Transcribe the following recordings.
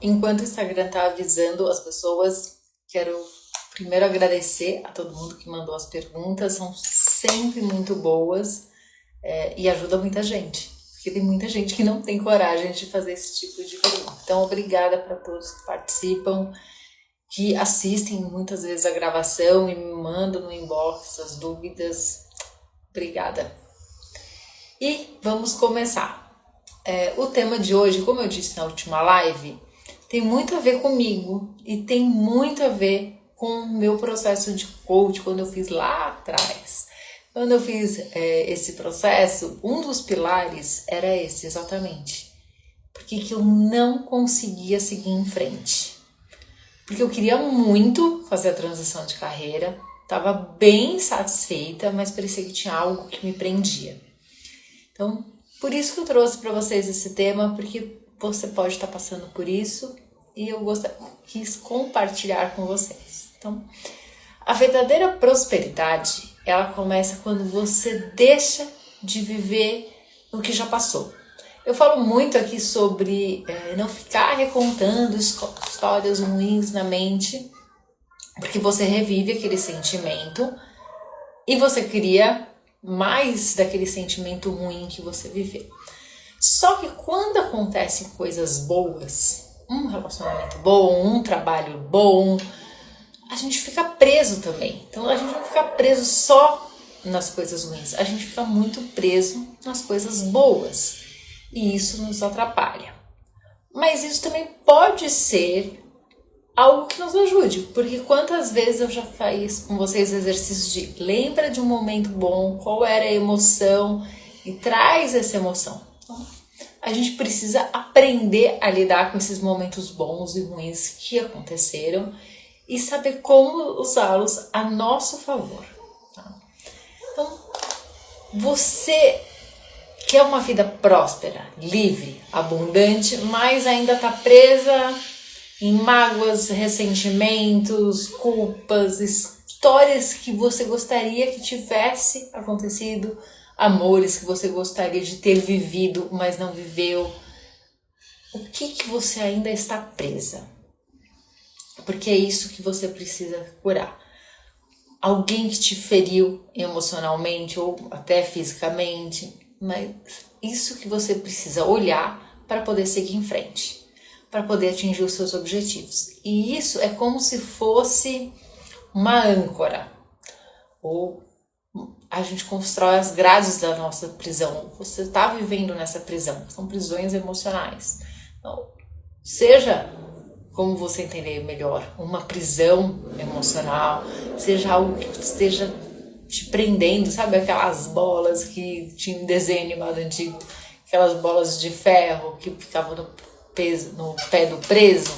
Enquanto o Instagram tá avisando as pessoas, quero primeiro agradecer a todo mundo que mandou as perguntas, são sempre muito boas e ajuda muita gente, porque tem muita gente que não tem coragem de fazer esse tipo de pergunta. Então, obrigada para todos que participam, que assistem muitas vezes a gravação e me mandam no inbox as dúvidas. Obrigada. E vamos começar. O tema de hoje, como eu disse na última live, tem muito a ver comigo e tem muito a ver com o meu processo de coach, quando eu fiz lá atrás. Quando eu fiz esse processo, um dos pilares era esse exatamente. Porque que eu não conseguia seguir em frente. Porque eu queria muito fazer a transição de carreira, estava bem satisfeita, mas parecia que tinha algo que me prendia. Então, por isso que eu trouxe para vocês esse tema, porque você pode estar passando por isso e eu quis compartilhar com vocês. Então, a verdadeira prosperidade, ela começa quando você deixa de viver no que já passou. Eu falo muito aqui sobre não ficar recontando histórias ruins na mente, porque você revive aquele sentimento e você cria mais daquele sentimento ruim que você viveu. Só que quando acontecem coisas boas, um relacionamento bom, um trabalho bom, a gente fica preso também. Então a gente não fica preso só nas coisas ruins, a gente fica muito preso nas coisas boas. E isso nos atrapalha. Mas isso também pode ser algo que nos ajude, porque quantas vezes eu já fiz com vocês exercícios de lembra de um momento bom, qual era a emoção e traz essa emoção. Então, a gente precisa aprender a lidar com esses momentos bons e ruins que aconteceram e saber como usá-los a nosso favor. Tá? Então, você quer uma vida próspera, livre, abundante, mas ainda está presa em mágoas, ressentimentos, culpas, histórias que você gostaria que tivesse acontecido, amores que você gostaria de ter vivido, mas não viveu. O que você ainda está presa? Porque é isso que você precisa curar. Alguém que te feriu emocionalmente ou até fisicamente, mas isso que você precisa olhar para poder seguir em frente, para poder atingir os seus objetivos. E isso é como se fosse uma âncora, ou a gente constrói as grades da nossa prisão. Você está vivendo nessa prisão, são prisões emocionais. Então, seja como você entender melhor, uma prisão emocional, seja algo que esteja te prendendo, sabe aquelas bolas que tinha em desenho animado antigo, aquelas bolas de ferro que ficavam no pé do preso?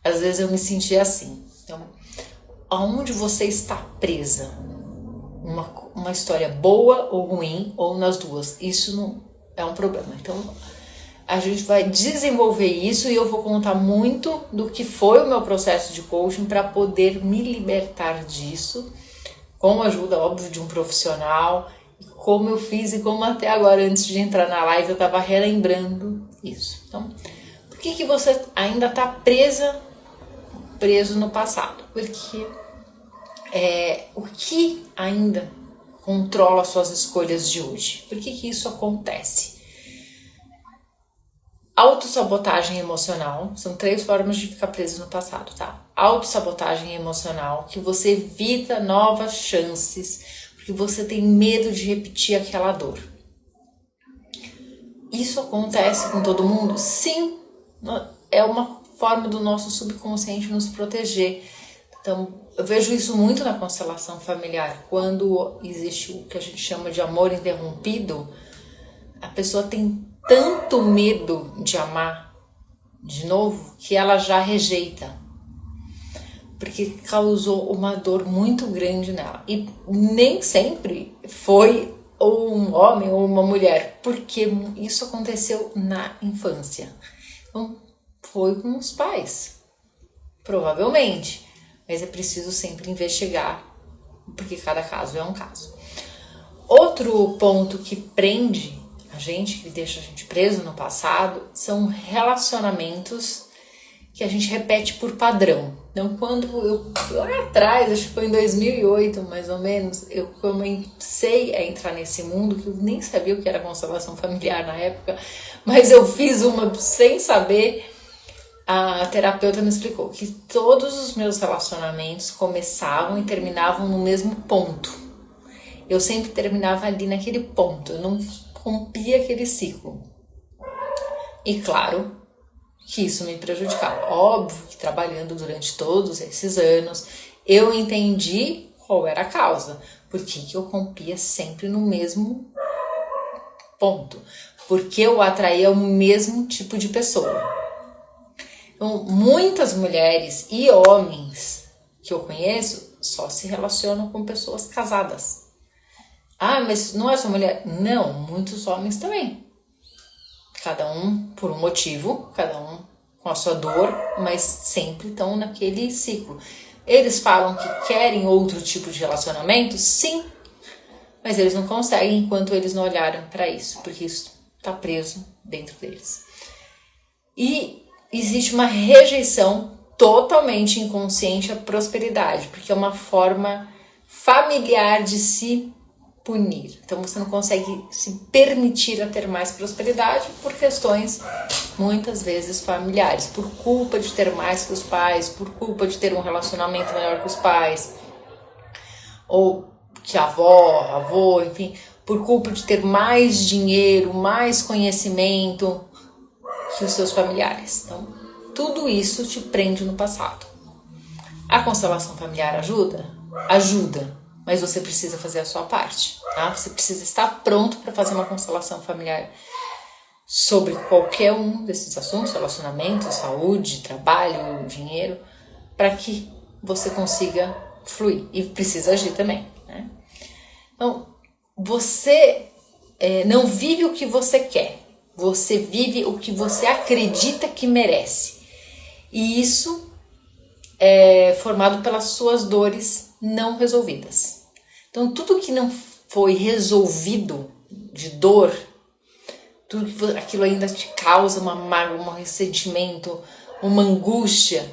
Às vezes eu me sentia assim. Então, aonde você está presa? Uma história boa ou ruim, ou nas duas, isso não é um problema. Então, a gente vai desenvolver isso e eu vou contar muito do que foi o meu processo de coaching para poder me libertar disso, com a ajuda, óbvio, de um profissional, como eu fiz e como até agora, antes de entrar na live, eu estava relembrando isso. Então, por que você ainda está preso no passado? Porque o que ainda controla as suas escolhas de hoje? Por que isso acontece? Autossabotagem emocional, são 3 formas de ficar preso no passado, tá? Autossabotagem emocional, que você evita novas chances, porque você tem medo de repetir aquela dor. Isso acontece com todo mundo? Sim, é uma forma do nosso subconsciente nos proteger. Então, eu vejo isso muito na constelação familiar. Quando existe o que a gente chama de amor interrompido, a pessoa tem tanto medo de amar de novo que ela já rejeita, porque causou uma dor muito grande nela. E nem sempre foi ou um homem ou uma mulher, porque isso aconteceu na infância. Então, foi com os pais, provavelmente, mas é preciso sempre investigar, porque cada caso é um caso. Outro ponto que prende a gente, que deixa a gente preso no passado, são relacionamentos que a gente repete por padrão. Então, quando lá atrás, acho que foi em 2008, mais ou menos, eu comecei a entrar nesse mundo, que eu nem sabia o que era constelação familiar na época, mas eu fiz uma sem saber. A terapeuta me explicou que todos os meus relacionamentos começavam e terminavam no mesmo ponto. Eu sempre terminava ali naquele ponto, eu não rompia aquele ciclo. E claro que isso me prejudicava. Óbvio que trabalhando durante todos esses anos, eu entendi qual era a causa. Por que eu rompia sempre no mesmo ponto? Porque eu atraía o mesmo tipo de pessoa. Então, muitas mulheres e homens que eu conheço só se relacionam com pessoas casadas. Ah, mas não é só mulher? Não, muitos homens também. Cada um por um motivo, cada um com a sua dor, mas sempre estão naquele ciclo. Eles falam que querem outro tipo de relacionamento? Sim, mas eles não conseguem enquanto eles não olharem para isso, porque isso está preso dentro deles. E existe uma rejeição totalmente inconsciente à prosperidade, porque é uma forma familiar de se punir. Então você não consegue se permitir a ter mais prosperidade por questões muitas vezes familiares, por culpa de ter mais que os pais, por culpa de ter um relacionamento melhor que os pais, ou que a avó, avô, enfim, por culpa de ter mais dinheiro, mais conhecimento que os seus familiares. Então, tudo isso te prende no passado. A constelação familiar ajuda? Ajuda, mas você precisa fazer a sua parte, tá? Você precisa estar pronto para fazer uma constelação familiar sobre qualquer um desses assuntos, relacionamento, saúde, trabalho, dinheiro, para que você consiga fluir. E precisa agir também, né? Então, você não vive o que você quer, você vive o que você acredita que merece. E isso é formado pelas suas dores não resolvidas. Então, tudo que não foi resolvido de dor, tudo que aquilo ainda te causa uma mágoa, um ressentimento, uma angústia,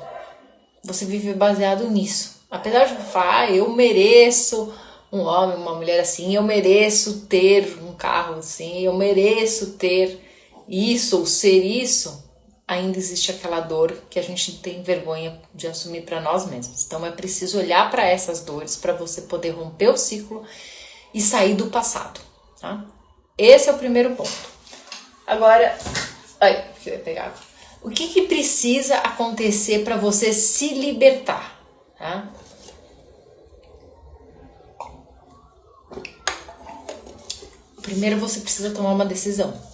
você vive baseado nisso. Apesar de falar, eu mereço um homem, uma mulher assim, eu mereço ter um carro assim, eu mereço ter isso ou ser isso, ainda existe aquela dor que a gente tem vergonha de assumir para nós mesmos. Então é preciso olhar para essas dores para você poder romper o ciclo e sair do passado, tá? Esse é o primeiro ponto. Agora, eu ia pegar. O que precisa acontecer para você se libertar, tá? Primeiro você precisa tomar uma decisão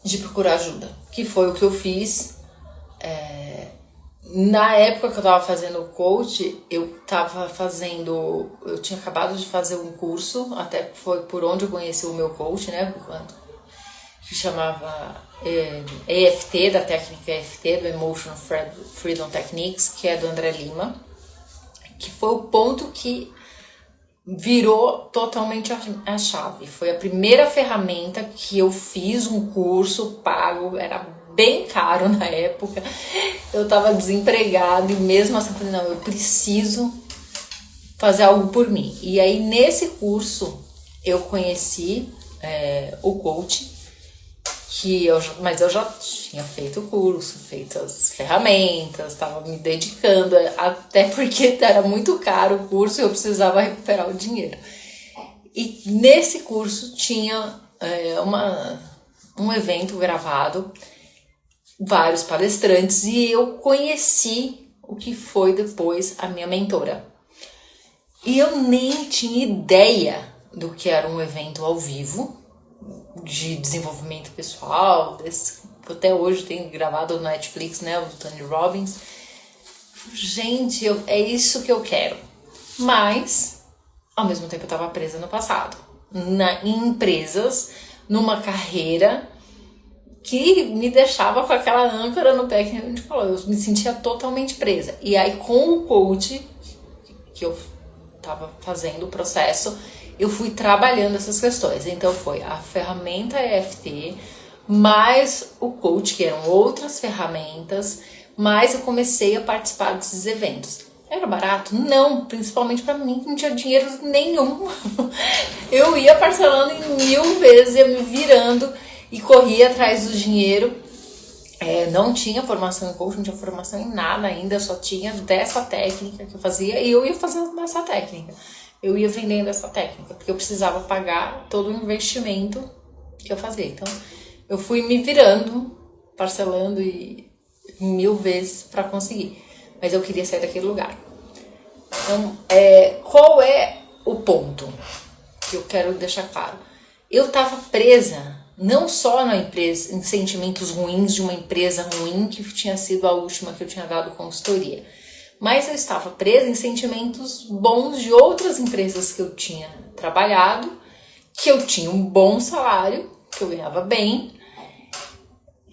de procurar ajuda, que foi o que eu fiz. Na época que eu estava fazendo o coach, eu tinha acabado de fazer um curso, até foi por onde eu conheci o meu coach, né, que chamava EFT, da técnica EFT, do Emotional Freedom Techniques, que é do André Lima, que foi o ponto que virou totalmente a chave. Foi a primeira ferramenta que eu fiz um curso pago, era bem caro na época, eu tava desempregada e mesmo assim eu falei, não, eu preciso fazer algo por mim. E aí nesse curso eu conheci o coach, mas eu já tinha feito o curso, feito as ferramentas, estava me dedicando, até porque era muito caro o curso e eu precisava recuperar o dinheiro. E nesse curso tinha um evento gravado, vários palestrantes, e eu conheci o que foi depois a minha mentora. E eu nem tinha ideia do que era um evento ao vivo, de desenvolvimento pessoal, até hoje tem gravado no Netflix, né, o Tony Robbins. Gente, é isso que eu quero. Mas, ao mesmo tempo, eu estava presa no passado, em empresas, numa carreira que me deixava com aquela âncora no pé que a gente falou. Eu me sentia totalmente presa. E aí, com o coach que eu estava fazendo o processo, eu fui trabalhando essas questões. Então foi a ferramenta EFT, mais o coach, que eram outras ferramentas, mas eu comecei a participar desses eventos. Era barato? Não, principalmente para mim que não tinha dinheiro nenhum. Eu ia parcelando em 1000 vezes, ia me virando e corria atrás do dinheiro. Não tinha formação em coach, não tinha formação em nada ainda, só tinha dessa técnica que eu fazia e eu ia fazendo dessa técnica. Eu ia vendendo essa técnica, porque eu precisava pagar todo o investimento que eu fazia. Então, eu fui me virando, parcelando em 1000 vezes para conseguir. Mas eu queria sair daquele lugar. Então, qual é o ponto que eu quero deixar claro? Eu estava presa, não só na empresa, em sentimentos ruins de uma empresa ruim, que tinha sido a última que eu tinha dado consultoria. Mas eu estava presa em sentimentos bons de outras empresas que eu tinha trabalhado, que eu tinha um bom salário, que eu ganhava bem,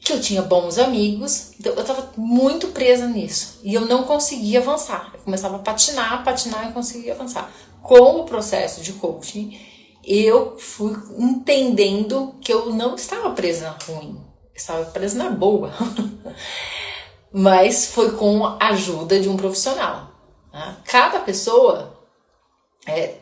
que eu tinha bons amigos. Então eu estava muito presa nisso e eu não conseguia avançar. Eu começava a patinar e conseguia avançar. Com o processo de coaching, eu fui entendendo que eu não estava presa na ruim, eu estava presa na boa. Mas foi com a ajuda de um profissional. Tá? Cada pessoa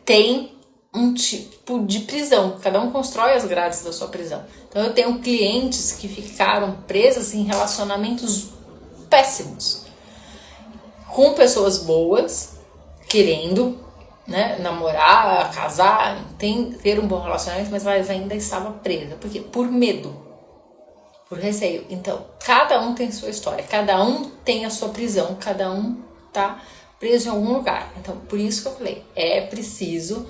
tem um tipo de prisão, cada um constrói as grades da sua prisão. Então eu tenho clientes que ficaram presas em relacionamentos péssimos, com pessoas boas, querendo, né, namorar, casar, ter um bom relacionamento, mas elas ainda estavam presas. Por quê? Por medo, por receio. Então, cada um tem sua história, cada um tem a sua prisão, cada um tá preso em algum lugar. Então, por isso que eu falei, é preciso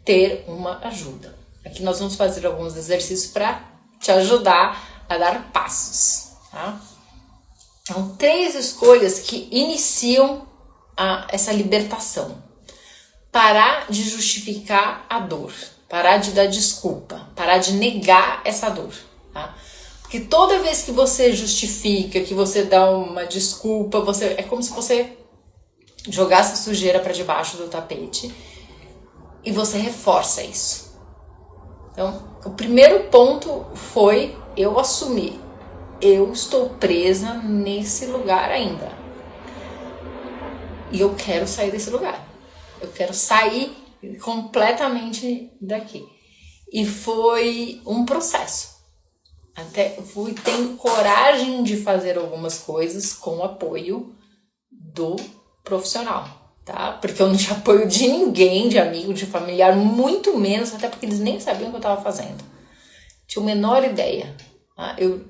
ter uma ajuda. Aqui nós vamos fazer alguns exercícios para te ajudar a dar passos, tá? Então, 3 escolhas que iniciam essa libertação. Parar de justificar a dor, parar de dar desculpa, parar de negar essa dor, tá? Porque toda vez que você justifica, que você dá uma desculpa, é como se você jogasse a sujeira para debaixo do tapete e você reforça isso. Então, o primeiro ponto foi eu assumir. Eu estou presa nesse lugar ainda. E eu quero sair desse lugar. Eu quero sair completamente daqui. E foi um processo. Até fui tendo coragem de fazer algumas coisas com o apoio do profissional, tá? Porque eu não tinha apoio de ninguém, de amigo, de familiar, muito menos, até porque eles nem sabiam o que eu estava fazendo. Tinha a menor ideia. Tá? Eu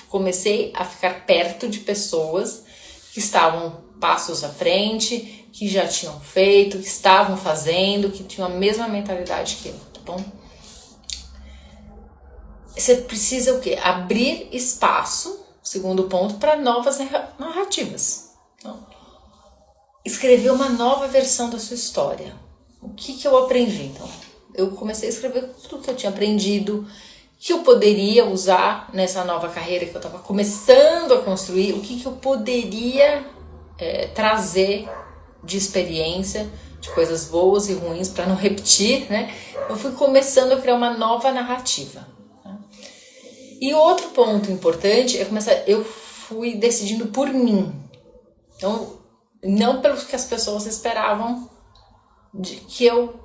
comecei a ficar perto de pessoas que estavam passos à frente, que já tinham feito, que estavam fazendo, que tinham a mesma mentalidade que eu, tá bom? Você precisa o quê? Abrir espaço, segundo ponto, para novas narrativas. Então, escrever uma nova versão da sua história. O que eu aprendi? Então, eu comecei a escrever tudo que eu tinha aprendido, que eu poderia usar nessa nova carreira que eu estava começando a construir, o que eu poderia trazer de experiência, de coisas boas e ruins, para não repetir, né? Eu fui começando a criar uma nova narrativa. Tá? E outro ponto importante eu fui decidindo por mim. Então, não pelo que as pessoas esperavam que eu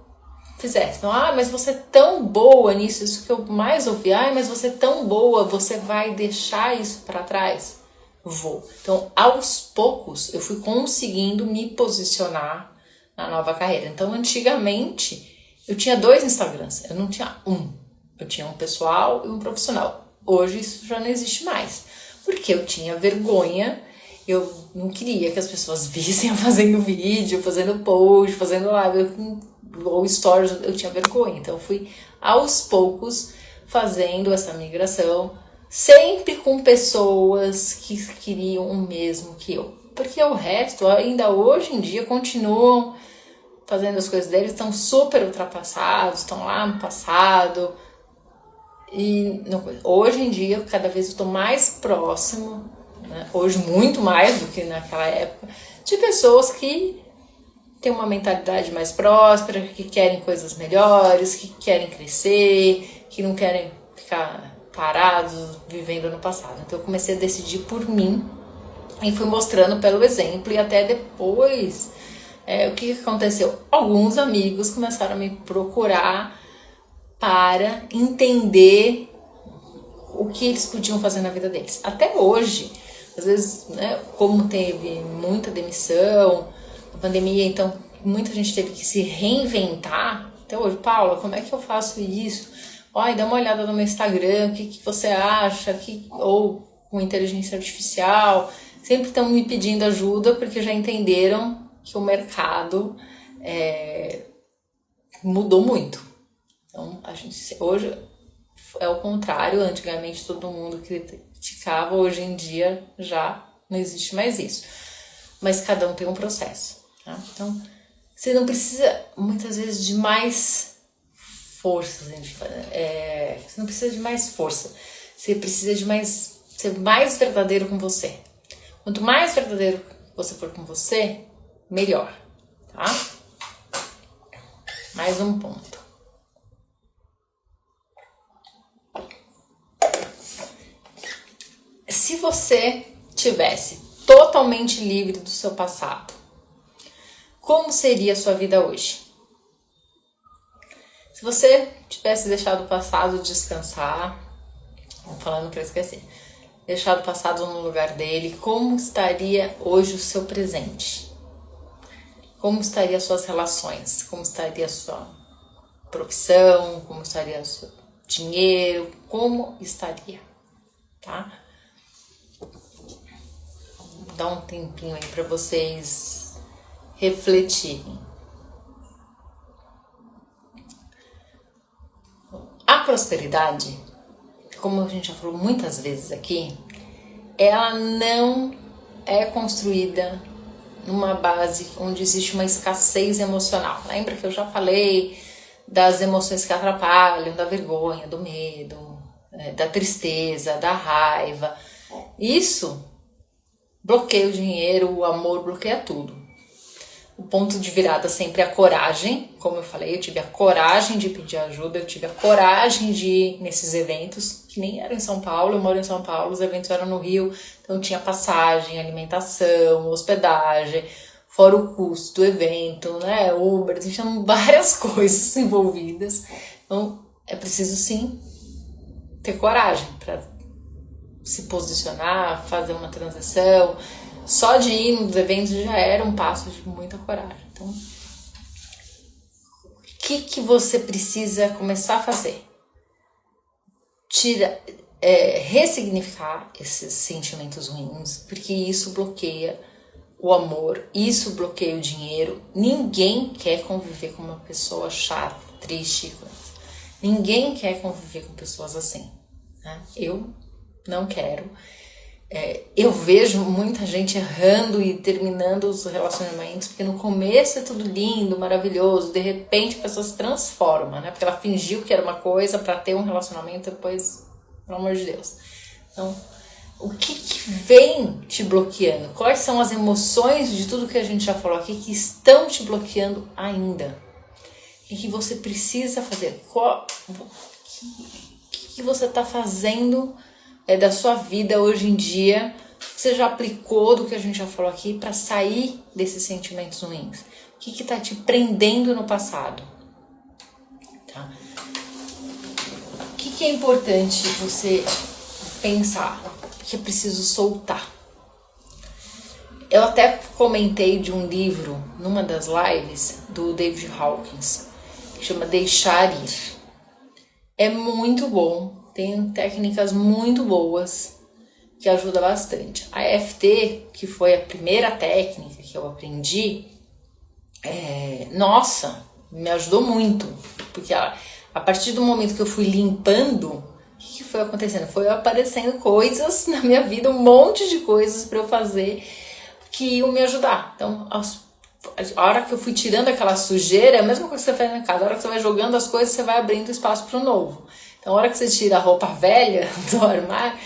fizesse. Então, mas você é tão boa nisso, isso que eu mais ouvi. Mas você é tão boa, você vai deixar isso para trás? Vou. Então, aos poucos, eu fui conseguindo me posicionar na nova carreira. Então, antigamente, eu tinha 2 Instagrams, eu não tinha um. Eu tinha um pessoal e um profissional. Hoje, isso já não existe mais. Porque eu tinha vergonha, eu não queria que as pessoas vissem eu fazendo vídeo, fazendo post, fazendo live, ou stories, eu tinha vergonha. Então, eu fui, aos poucos, fazendo essa migração, sempre com pessoas que queriam o mesmo que eu. Porque o resto, ainda hoje em dia, continuam fazendo as coisas deles, estão super ultrapassados, estão lá no passado. E hoje em dia, cada vez eu estou mais próximo, né? Hoje muito mais do que naquela época, de pessoas que têm uma mentalidade mais próspera, que querem coisas melhores, que querem crescer, que não querem ficar parados, vivendo no passado. Então eu comecei a decidir por mim e fui mostrando pelo exemplo, e até depois, o que aconteceu? Alguns amigos começaram a me procurar para entender o que eles podiam fazer na vida deles. Até hoje, às vezes, né, como teve muita demissão, a pandemia, então muita gente teve que se reinventar. Até hoje, Paula, como é que eu faço isso? Olha, dá uma olhada no meu Instagram, o que você acha? Ou com inteligência artificial. Sempre estão me pedindo ajuda porque já entenderam que o mercado mudou muito. Então, a gente hoje é o contrário. Antigamente todo mundo criticava, hoje em dia já não existe mais isso. Mas cada um tem um processo, tá? Então, você não precisa muitas vezes de mais força, você não precisa de mais força, você precisa de ser mais verdadeiro com você. Quanto mais verdadeiro você for com você, melhor, tá? Mais um ponto. Se você tivesse totalmente livre do seu passado, como seria a sua vida hoje? Se você tivesse deixado o passado descansar, falando para esquecer, deixado o passado no lugar dele, como estaria hoje o seu presente? Como estariam as suas relações? Como estaria a sua profissão? Como estaria o seu dinheiro? Como estaria? Tá? Vou dar um tempinho aí para vocês refletirem. A prosperidade, como a gente já falou muitas vezes aqui, ela não é construída numa base onde existe uma escassez emocional. Lembra que eu já falei das emoções que atrapalham, da vergonha, do medo, da tristeza, da raiva. Isso bloqueia o dinheiro, o amor, bloqueia tudo. O ponto de virada sempre é a coragem. Como eu falei, eu tive a coragem de pedir ajuda, eu tive a coragem de ir nesses eventos, que nem eram em São Paulo, eu moro em São Paulo, os eventos eram no Rio, então tinha passagem, alimentação, hospedagem, fora o custo do evento, né, Uber, tinham várias coisas envolvidas. Então é preciso sim ter coragem para se posicionar, fazer uma transição. Só de ir nos eventos já era um passo de muita coragem. Então, o que você precisa começar a fazer? Ressignificar esses sentimentos ruins, porque isso bloqueia o amor, isso bloqueia o dinheiro. Ninguém quer conviver com uma pessoa chata, triste. Ninguém quer conviver com pessoas assim, né? Eu não quero. Eu vejo muita gente errando e terminando os relacionamentos, porque no começo é tudo lindo, maravilhoso, de repente a pessoa se transforma, né? Porque ela fingiu que era uma coisa para ter um relacionamento, depois, pelo amor de Deus. Então, o que vem te bloqueando? Quais são as emoções de tudo que a gente já falou aqui que estão te bloqueando ainda? O que você precisa fazer? O que você está fazendo da sua vida hoje em dia, que você já aplicou do que a gente já falou aqui para sair desses sentimentos ruins? O que está te prendendo no passado? Tá? O que é importante você pensar? Que é preciso soltar. Eu até comentei de um livro numa das lives do David Hawkins, que chama Deixar Ir. É muito bom. Tem técnicas muito boas que ajudam bastante. A EFT, que foi a primeira técnica que eu aprendi, me ajudou muito. Porque a partir do momento que eu fui limpando, o que foi acontecendo? Foi aparecendo coisas na minha vida, um monte de coisas para eu fazer que iam me ajudar. Então, a hora que eu fui tirando aquela sujeira, é a mesma coisa que você faz na casa. A hora que você vai jogando as coisas, você vai abrindo espaço para o novo. Então, a hora que você tira a roupa velha do armário,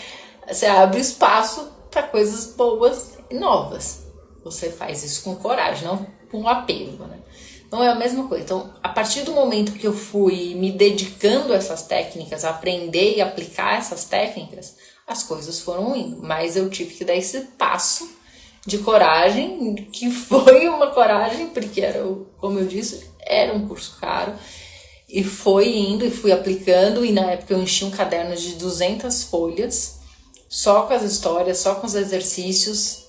você abre espaço para coisas boas e novas. Você faz isso com coragem, não com apego, né? Então é a mesma coisa. Então, a partir do momento que eu fui me dedicando a essas técnicas, a aprender e aplicar essas técnicas, as coisas foram indo. Mas eu tive que dar esse passo de coragem, que foi uma coragem, porque era, como eu disse, era um curso caro. E foi indo e fui aplicando, e na época eu enchi um caderno de 200 folhas, só com as histórias, só com os exercícios,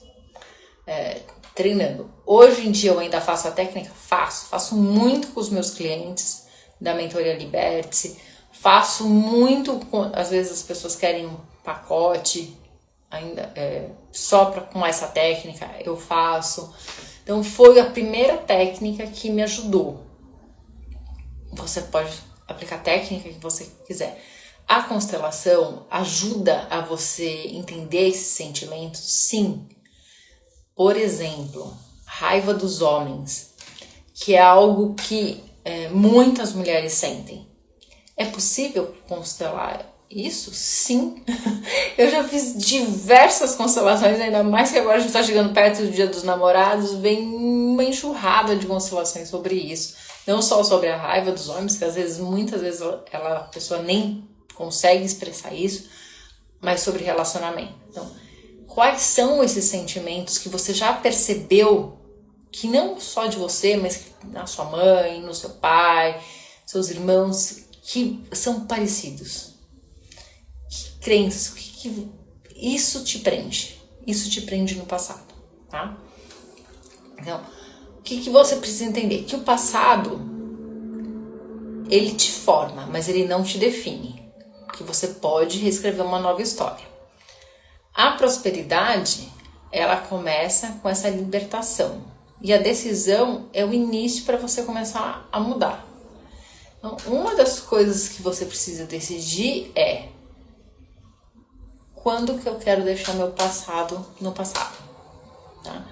treinando. Hoje em dia eu ainda faço a técnica? Faço muito com os meus clientes da mentoria Liberte-se, faço muito, às vezes as pessoas querem um pacote, ainda só com essa técnica eu faço. Então foi a primeira técnica que me ajudou. Você pode aplicar a técnica que você quiser. A constelação ajuda a você entender esses sentimentos? Sim. Por exemplo, raiva dos homens, que é algo que muitas mulheres sentem. É possível constelar isso? Sim. Eu já fiz diversas constelações, ainda mais que agora a gente está chegando perto do Dia dos Namorados, vem uma enxurrada de constelações sobre isso. Não só sobre a raiva dos homens, que às vezes, muitas vezes a pessoa nem consegue expressar isso, mas sobre relacionamento. Então, quais são esses sentimentos que você já percebeu que não só de você, mas na sua mãe, no seu pai, seus irmãos, que são parecidos? Que crenças, que isso te prende no passado, tá? Então, o que você precisa entender? Que o passado, ele te forma, mas ele não te define. Que você pode reescrever uma nova história. A prosperidade, ela começa com essa libertação. E a decisão é o início para você começar a mudar. Então, uma das coisas que você precisa decidir é: quando que eu quero deixar meu passado no passado? Tá?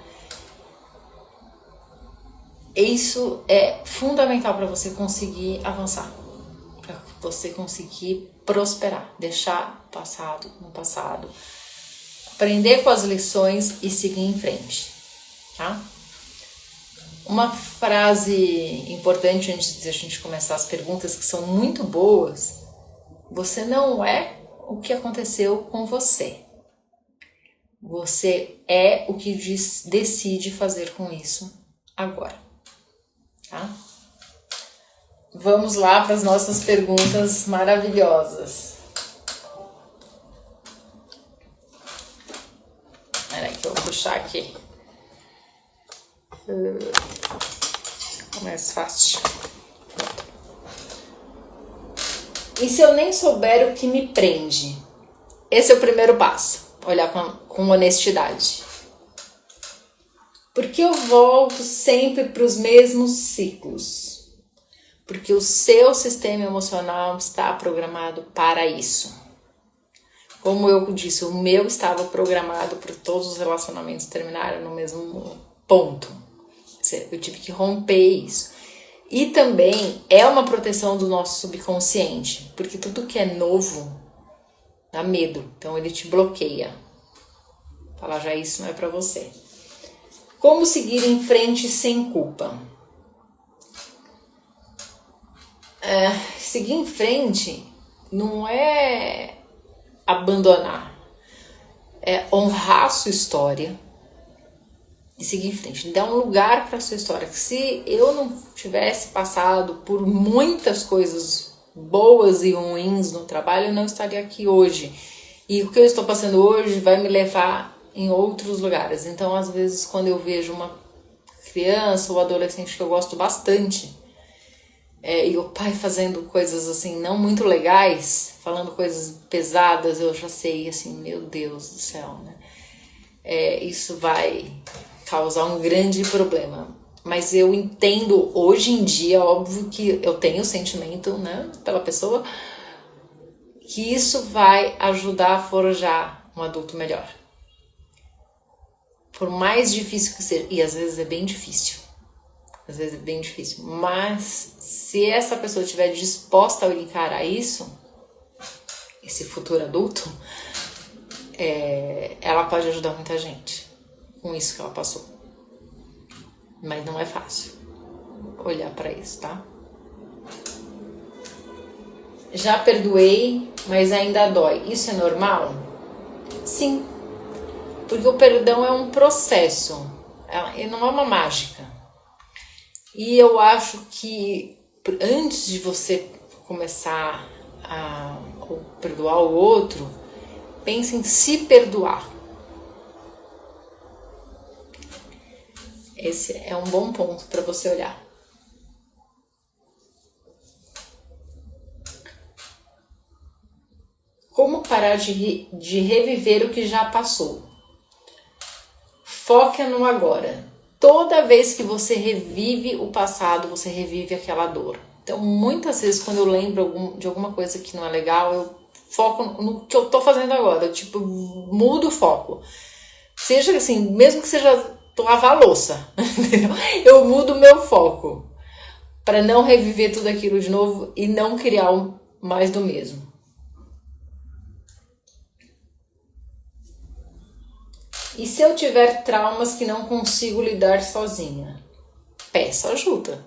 Isso é fundamental para você conseguir avançar, para você conseguir prosperar, deixar o passado no passado, aprender com as lições e seguir em frente, tá? Uma frase importante antes de a gente começar as perguntas, que são muito boas: você não é o que aconteceu com você. Você é o que decide fazer com isso agora. Tá? Vamos lá para as nossas perguntas maravilhosas. Peraí que eu vou puxar aqui. Mais fácil. E se eu nem souber o que me prende? Esse é o primeiro passo. Olhar com honestidade. Por que eu volto sempre para os mesmos ciclos? Porque o seu sistema emocional está programado para isso. Como eu disse, o meu estava programado para todos os relacionamentos terminarem no mesmo ponto. Eu tive que romper isso. E também é uma proteção do nosso subconsciente, porque tudo que é novo dá medo, então ele te bloqueia. Falar já isso não é para você. Como seguir em frente sem culpa? Seguir em frente não é abandonar, é honrar a sua história e seguir em frente, dar um lugar para a sua história. Se eu não tivesse passado por muitas coisas boas e ruins no trabalho, eu não estaria aqui hoje. E o que eu estou passando hoje vai me levar em outros lugares. Então, às vezes, quando eu vejo uma criança ou adolescente que eu gosto bastante, e o pai fazendo coisas assim não muito legais, falando coisas pesadas, eu já sei assim, meu Deus do céu, né? Isso vai causar um grande problema. Mas eu entendo hoje em dia, óbvio que eu tenho sentimento, né, pela pessoa, que isso vai ajudar a forjar um adulto melhor. Por mais difícil que seja, e às vezes é bem difícil, mas se essa pessoa estiver disposta a encarar isso, esse futuro adulto, ela pode ajudar muita gente com isso que ela passou. Mas não é fácil. olhar para isso, tá? Já perdoei, mas ainda dói. Isso é normal? Sim, porque o perdão é um processo, e não é uma mágica. E eu acho que antes de você começar a perdoar o outro, pense em se perdoar. Esse é um bom ponto para você olhar. Como parar de reviver o que já passou? Foca no agora. Toda vez que você revive o passado, você revive aquela dor. Então, muitas vezes, quando eu lembro de alguma coisa que não é legal, eu foco no que eu tô fazendo agora. Eu, mudo o foco. Seja assim, mesmo que seja lavar a louça, entendeu? Eu mudo o meu foco para não reviver tudo aquilo de novo e não criar mais do mesmo. E se eu tiver traumas que não consigo lidar sozinha? Peça ajuda.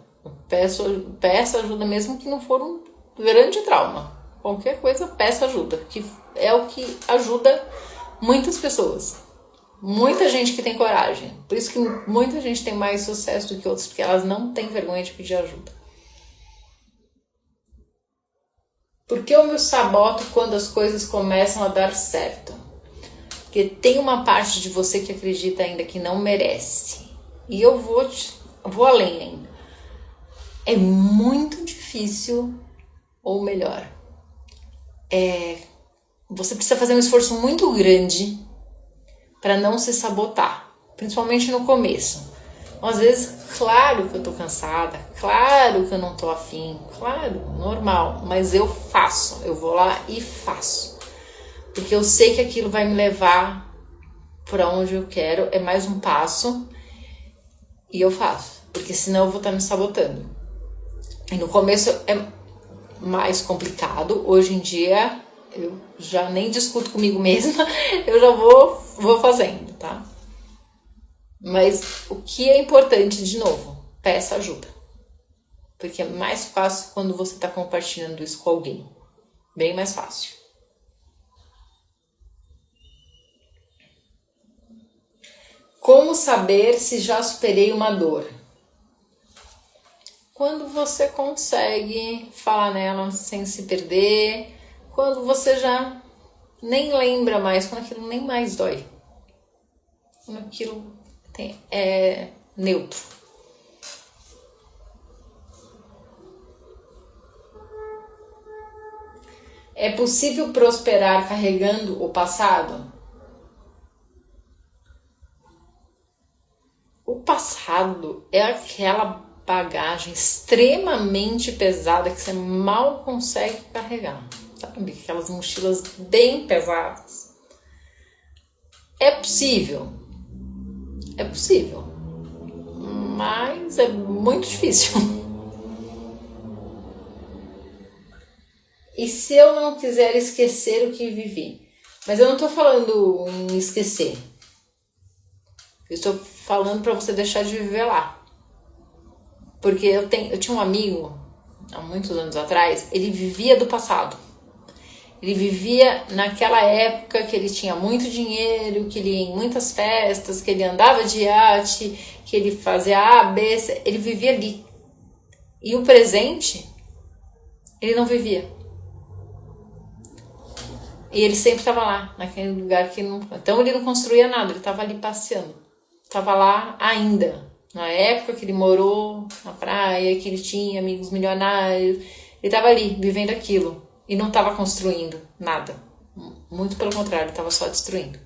Peça ajuda mesmo que não for um grande trauma. Qualquer coisa, peça ajuda. Que é o que ajuda muitas pessoas. Muita gente que tem coragem. Por isso que muita gente tem mais sucesso do que outros, porque elas não têm vergonha de pedir ajuda. Por que eu me saboto quando as coisas começam a dar certo? Porque tem uma parte de você que acredita ainda que não merece. E eu vou além ainda. É muito difícil, ou melhor, você precisa fazer um esforço muito grande para não se sabotar, principalmente no começo. Às vezes, claro que eu tô cansada, claro que eu não tô afim, claro, normal, mas eu faço, eu vou lá e faço. Porque eu sei que aquilo vai me levar para onde eu quero, é mais um passo e eu faço, porque senão eu vou estar me sabotando. E no começo é mais complicado, hoje em dia eu já nem discuto comigo mesma, eu já vou fazendo, tá? Mas o que é importante, de novo, peça ajuda. Porque é mais fácil quando você está compartilhando isso com alguém. Bem mais fácil. Como saber se já superei uma dor? Quando você consegue falar nela sem se perder, quando você já nem lembra mais, quando aquilo nem mais dói, quando aquilo é neutro. É possível prosperar carregando o passado? O passado é aquela bagagem extremamente pesada que você mal consegue carregar, sabe? Aquelas mochilas bem pesadas. É possível, mas é muito difícil. E se eu não quiser esquecer o que vivi? Mas eu não tô falando em esquecer. Eu estou falando para você deixar de viver lá. Porque eu tinha um amigo, há muitos anos atrás, ele vivia do passado. Ele vivia naquela época que ele tinha muito dinheiro, que ele ia em muitas festas, que ele andava de iate, que ele fazia A, B, C, ele vivia ali. E o presente, ele não vivia. E ele sempre estava lá, naquele lugar que não... Então ele não construía nada, ele estava ali passeando. Estava lá ainda. Na época que ele morou na praia, que ele tinha amigos milionários, ele estava ali, vivendo aquilo. E não estava construindo nada. Muito pelo contrário, ele estava só destruindo.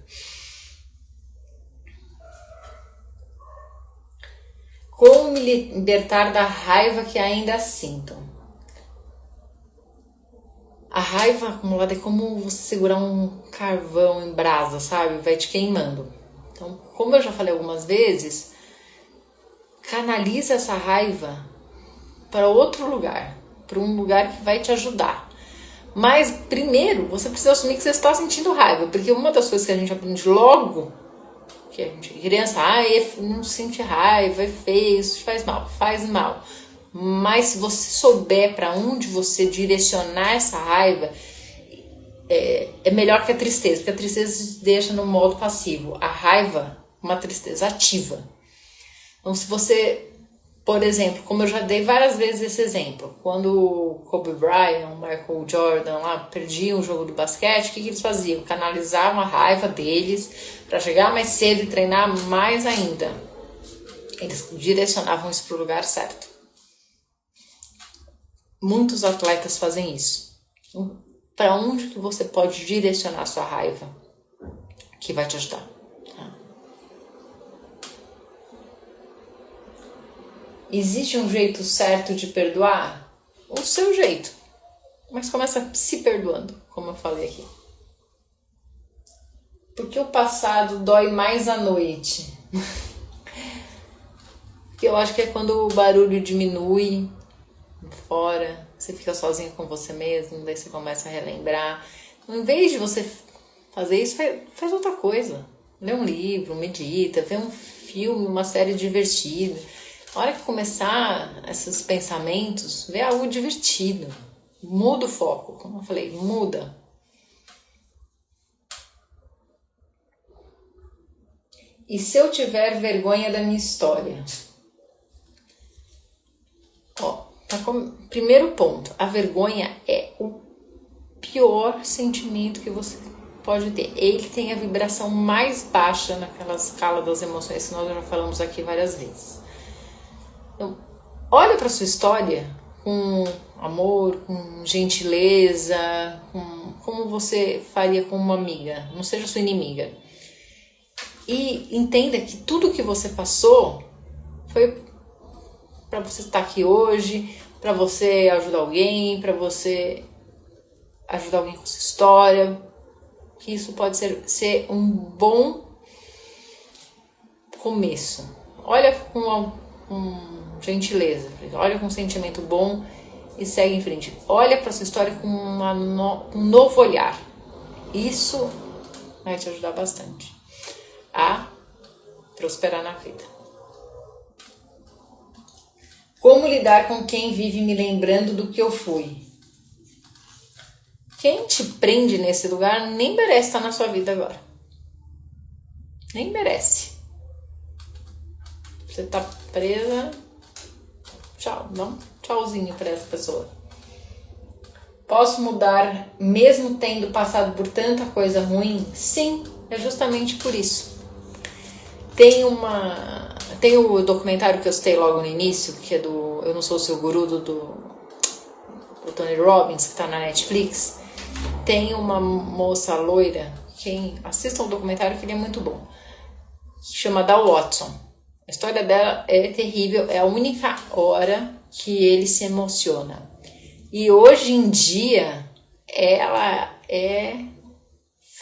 Como me libertar da raiva que ainda sinto? A raiva acumulada é como você segurar um carvão em brasa, sabe? Vai te queimando. Então, como eu já falei algumas vezes, canaliza essa raiva para outro lugar, para um lugar que vai te ajudar. Mas primeiro você precisa assumir que você está sentindo raiva, porque uma das coisas que a gente aprende logo, que a gente criança, não sente raiva, é feio, isso faz mal, Mas se você souber para onde você direcionar essa raiva, é melhor que a tristeza, porque a tristeza te deixa no modo passivo. A raiva, uma tristeza ativa. Então, se você, por exemplo, como eu já dei várias vezes esse exemplo, quando o Kobe Bryant, o Michael Jordan lá perdiam o jogo do basquete, o que eles faziam? Canalizavam a raiva deles para chegar mais cedo e treinar mais ainda. Eles direcionavam isso para o lugar certo. Muitos atletas fazem isso. Para onde que você pode direcionar a sua raiva que vai te ajudar? Existe um jeito certo de perdoar? O seu jeito. Mas começa se perdoando, como eu falei aqui. Porque o passado dói mais à noite. Eu acho que é quando o barulho diminui fora, você fica sozinho com você mesmo, daí você começa a relembrar. Em vez de você fazer isso, faz outra coisa. Lê um livro, medita, vê um filme, uma série divertida. Na hora que começar esses pensamentos, vê algo divertido. Muda o foco, como eu falei, muda. E se eu tiver vergonha da minha história? Primeiro ponto, a vergonha é o pior sentimento que você pode ter. Ele tem a vibração mais baixa naquela escala das emoções que nós já falamos aqui várias vezes. Então, olha para sua história com amor, com gentileza, como você faria com uma amiga, não seja sua inimiga. E entenda que tudo que você passou foi para você estar aqui hoje, para você ajudar alguém, para você ajudar alguém com sua história, que isso pode ser um bom começo. Olha com gentileza, olha com um sentimento bom e segue em frente. Olha para sua história com um novo olhar. Isso vai te ajudar bastante a prosperar na vida. Como lidar com quem vive me lembrando do que eu fui? Quem te prende nesse lugar nem merece estar na sua vida agora. Nem merece. Você tá presa. Tchau. Dá um tchauzinho para essa pessoa. Posso mudar mesmo tendo passado por tanta coisa ruim? Sim, é justamente por isso. Tem o documentário que eu citei logo no início, que é do Eu Não Sou o Seu Guru, do Tony Robbins, que está na Netflix. Tem uma moça loira, quem assista o documentário que ele é muito bom, que chama Dal Watson. A história dela é terrível, é a única hora que ele se emociona. E hoje em dia, ela é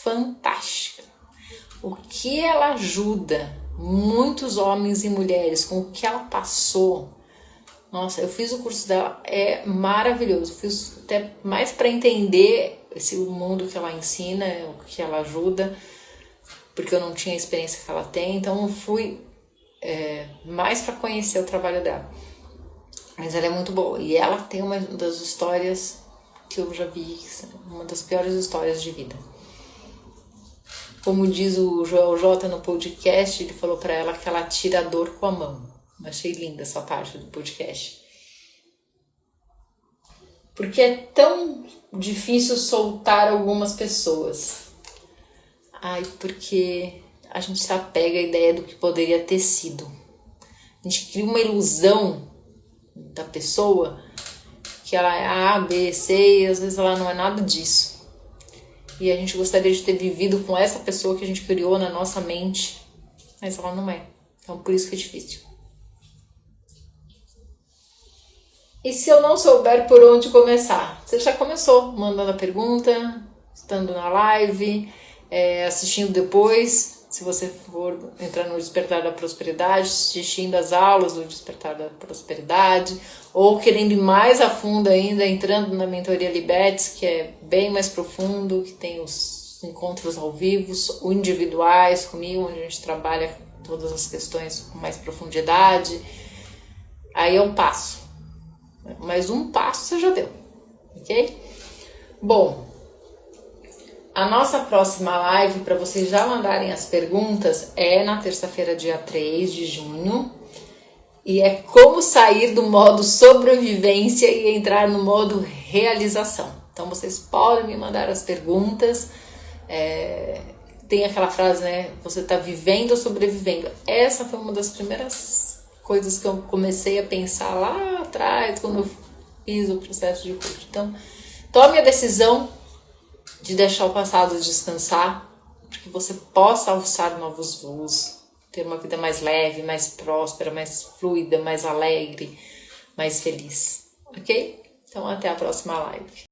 fantástica. O que ela ajuda muitos homens e mulheres com o que ela passou. Nossa, eu fiz o curso dela, é maravilhoso. Fiz até mais para entender esse mundo que ela ensina, o que ela ajuda, porque eu não tinha a experiência que ela tem, então eu fui mais para conhecer o trabalho dela. Mas ela é muito boa e ela tem uma das histórias que eu já vi, uma das piores histórias de vida. Como diz o Joel J no podcast, ele falou para ela que ela tira a dor com a mão. Eu achei linda essa parte do podcast. Porque é tão difícil soltar algumas pessoas. Porque a gente se apega à ideia do que poderia ter sido. A gente cria uma ilusão da pessoa que ela é A, B, C e às vezes ela não é nada disso. E a gente gostaria de ter vivido com essa pessoa que a gente criou na nossa mente, mas ela não é. Então por isso que é difícil. E se eu não souber por onde começar? Você já começou mandando a pergunta, estando na live, assistindo depois, se você for entrar no Despertar da Prosperidade, assistindo as aulas do Despertar da Prosperidade, ou querendo ir mais a fundo ainda, entrando na mentoria Libertes, que é bem mais profundo, que tem os encontros ao vivo, ou individuais comigo, onde a gente trabalha todas as questões com mais profundidade. Aí é um passo. Mas um passo você já deu, ok? Bom, a nossa próxima live, para vocês já mandarem as perguntas, é na terça-feira, dia 3 de junho. E é como sair do modo sobrevivência e entrar no modo realização. Então vocês podem me mandar as perguntas. Tem aquela frase, né? Você está vivendo ou sobrevivendo. Essa foi uma das primeiras coisas que eu comecei a pensar lá atrás, quando eu fiz o processo de coaching. Então, tome a decisão de deixar o passado descansar, para que você possa alçar novos voos, ter uma vida mais leve, mais próspera, mais fluida, mais alegre, mais feliz. Ok? Então, até a próxima live.